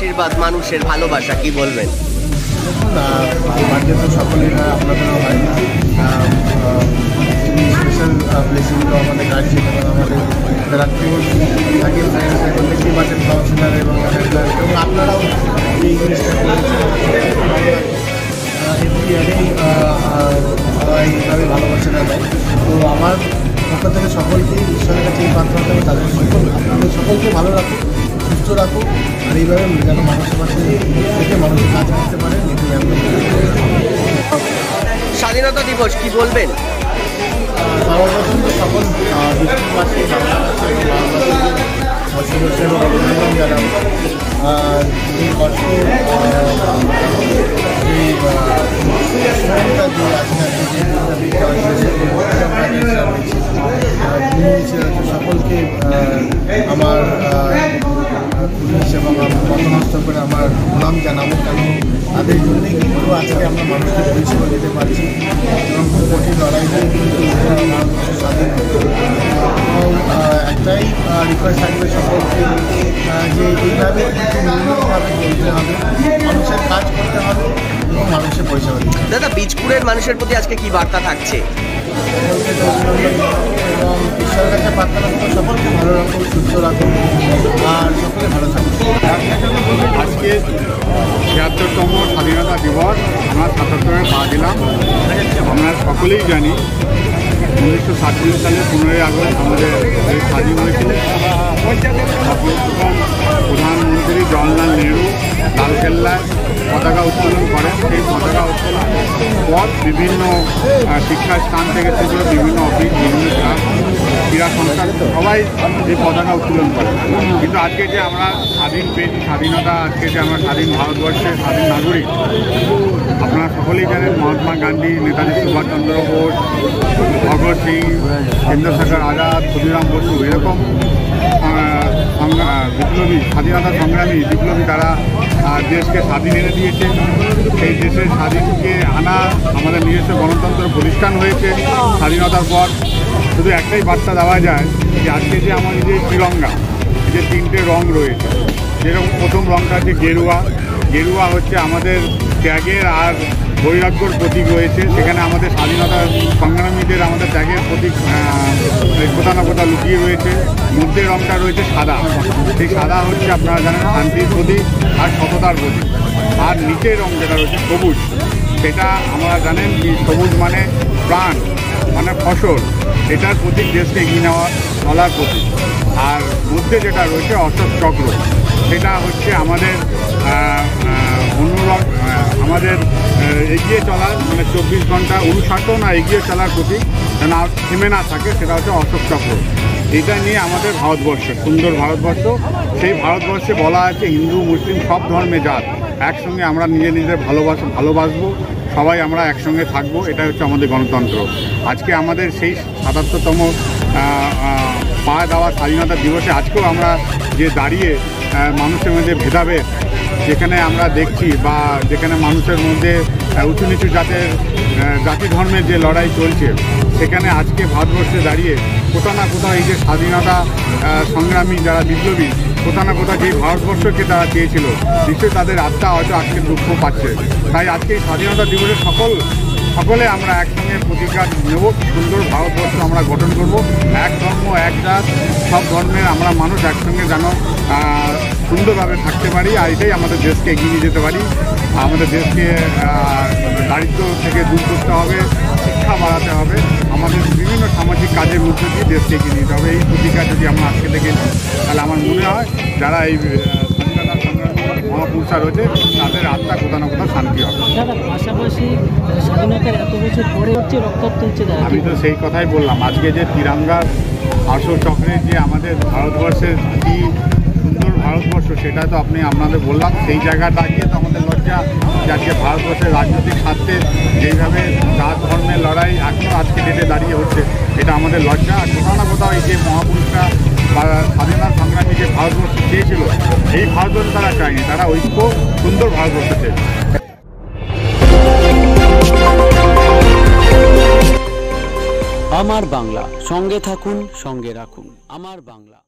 আশীর্বাদ, মানুষের ভালোবাসা, কি বলবেন? দেখুন, বার্থডে তো সকলের আপনাদেরও হয়। স্পেশাল ব্লেসিং তো আমাদের গাড়ি, এবং আমাদের যারা ক্লোজ থাকে ফ্রেন্ডস, এখন দেখতেই পাচ্ছেন কাউন্সিলার এবং আপনারাও এই জিনিসটা করেছেন। এভরি ইয়ারেই এইভাবে ভালোবাসাটা দেয়। তো আমার পক্ষ থেকে সকলকেই ঈশ্বরের কাছে এই প্রার্থনা করবো, তাদের আপনাদের সকলকে ভালো রাখুন, সুস্থ রাখুন, আর এইভাবে যেন মানুষের পাশে থেকে মানুষের কাজ করতে পারেন। এটাই আমি স্বাধীনতা দিবস কি বলবেন? সর্বপ্রথম তো সকল দেশবাসী, ভারতবাসী এবং অভিনন্দন জানাবো। আর এই কষ্ট যে সকলকে আমার পুলিশ এবং পথনস্থ করে আমার প্রণাম জানাবো, কেন তাদের জন্যই কিন্তু আজকে আমরা মানুষকে পরিষেবা দিতে পারছি এবং খুব কঠিন লড়াই নিয়ে কিন্তু ভারতবর্ষ স্বাধীন হতো। এবং একটাই রিকোয়েস্ট থাকবে সকলকে যে এইভাবে কিন্তু নিয়মিতভাবে চলতে হবে, মানুষের কাজ করতে হবে এবং মানুষের পরিষেবা দিতে হবে। দাদা, বীজপুরের মানুষের প্রতি আজকে কি বার্তা থাকছে? এবং ঈশ্বরের কাছে প্রার্থনা করবো সকলকে ভালো রাখুন, সুস্থ রাখুন, আর সকলে ভালো থাকুন। আজকে ৭৬তম স্বাধীনতা দিবস, আমরা ৭৭-এ পা দিলাম। আমরা সকলেই জানি ১৯৪৭ সালে ১৫ই আগস্ট আমাদের দেশ স্বাধীন হয়েছিল। তখন প্রধানমন্ত্রী জওহরলাল নেহরু লালকেল্লায় পতাকা উত্তোলন করেন। সেই পতাকা উত্তোলন পর বিভিন্ন শিক্ষাস্থান থেকে শুরু করে বিভিন্ন অফিস, বিভিন্ন ক্রীড়া সংস্থা সবাই এই পতাকা উত্তোলন করেন। কিন্তু আজকে যে আমরা স্বাধীন পেয়েছি, স্বাধীনতা, আজকে যে আমরা স্বাধীন ভারতবর্ষের স্বাধীন নাগরিক, আপনারা সকলেই জানেন মহাত্মা গান্ধী, নেতাজি সুভাষচন্দ্র বোস, ভগৎ সিং, চন্দ্রশেখর আজাদ, ক্ষুদিরাম বসু, এরকম বিপ্লবী, স্বাধীনতা সংগ্রামী বিপ্লবী, তারা দেশকে স্বাধীন এনে দিয়েছে। সেই দেশের স্বাধীনকে আনা আমাদের নিজস্ব গণতন্ত্র প্রতিষ্ঠান হয়েছে স্বাধীনতার পর। শুধু একটাই বার্তা দেওয়া যায় যে আজকে যে আমাদের যে তিরঙ্গা, যে 3টে রং রয়েছে, যেরকম প্রথম রংটা হচ্ছে গেরুয়া। গেরুয়া হচ্ছে আমাদের ত্যাগের আর বৈরাগ্যর প্রতীক রয়েছে। সেখানে আমাদের স্বাধীনতা সংগ্রামীদের আমাদের ত্যাগের প্রতীক কোথাও না কোথাও লুকিয়ে রয়েছে। মধ্যে রংটা রয়েছে সাদা। সেই সাদা হচ্ছে আপনারা জানেন শান্তির প্রতীক আর সততার প্রতীক। আর নিচের রং যেটা রয়েছে সবুজ, সেটা আমরা জানেন কি সবুজ মানে প্রাণ, মানে ফসল, এটার প্রতীক দেশকে এগিয়ে নেওয়ার চলার প্রতীক। আর মধ্যে যেটা রয়েছে অশোক চক্র, সেটা হচ্ছে আমাদের আমাদের এগিয়ে চলার, মানে 24 ঘন্টা অনুশাসন আর এগিয়ে চলার প্রতীক, যেন থেমে না থাকে, সেটা হচ্ছে অশোক চক্র। এটা নিয়ে আমাদের ভারতবর্ষ, সুন্দর ভারতবর্ষ। সেই ভারতবর্ষে বলা আছে হিন্দু মুসলিম সব ধর্মে জাত একসঙ্গে আমরা নিজেদের ভালোবাসবো, সবাই আমরা একসঙ্গে থাকবো। এটা হচ্ছে আমাদের গণতন্ত্র। আজকে আমাদের সেই ৭৭তম পা দেওয়া স্বাধীনতা দিবসে আজকেও আমরা যে দাঁড়িয়ে মানুষের মধ্যে ভেদাভেদ যেখানে আমরা দেখছি, বা যেখানে মানুষের মধ্যে উঁচু নিচু জাতি ধর্মের যে লড়াই চলছে, সেখানে আজকে ভারতবর্ষে দাঁড়িয়ে কোথাও না কোথাও এই যে স্বাধীনতা সংগ্রামী যারা বিপ্লবী, কোথাও না কোথাও যেই ভারতবর্ষকে তারা চেয়েছিল, নিশ্চয়ই তাদের আত্মা হয়তো আজকে দুঃখ পাচ্ছে। তাই আজকে এই স্বাধীনতা দিবসে সকলে আমরা একসঙ্গে প্রতিজ্ঞা নেব, সুন্দর ভারতবর্ষ আমরা গঠন করব। এক ধর্ম, এক জাত, সব ধর্মের আমরা মানুষ একসঙ্গে যেন সুন্দরভাবে থাকতে পারি, আর এটাই আমাদের দেশকে এগিয়ে নিয়ে যেতে পারি। আমাদের দেশকে দারিদ্র্য থেকে দূর করতে হবে, শিক্ষা বাড়াতে হবে, আমাদের বিভিন্ন সামাজিক কাজের মধ্যে দিয়ে দেশকে এগিয়ে নিতে হবে। এই প্রতিজ্ঞা যদি আমরা আজকে থেকে নিই, তাহলে আমার মনে হয় যারা এই স্বাধীনতা সংগ্রামী মহাপুরুষরা রয়েছে, তাদের আত্মা কোথাও না কোথাও শান্তি হবে। পাশাপাশি স্বাধীনতার এত বছর পরে হচ্ছে রক্তাক্ত হচ্ছে। আমি তো সেই কথাই বললাম, আজকে যে তিরঙ্গার অশোক চক্রের যে আমাদের ভারতবর্ষের কি সুন্দর ভারতবর্ষ, সেটা তো আপনাদের বললাম। সেই জায়গাটা গিয়ে তো আমাদের লজ্জা যে আজকে ভারতবর্ষের রাজনৈতিক স্বার্থে যেইভাবে জাত ধর্মের লড়াই এখনও আজকে ডেটে দাঁড়িয়ে হচ্ছে, এটা আমাদের লজ্জা। আর কোথাও না কোথাও এই যে মহাপুরুষরা বা স্বাধীনতা সংগ্রামী যে ভারতবর্ষ চেয়েছিল, এই ভারতবর্ষ তারা চায়নি, তারা ঐক্য সুন্দর ভারতবর্ষ চেয়েছে। আমার বাংলা, সঙ্গে থাকুন, সঙ্গে রাখুন। আমার বাংলা।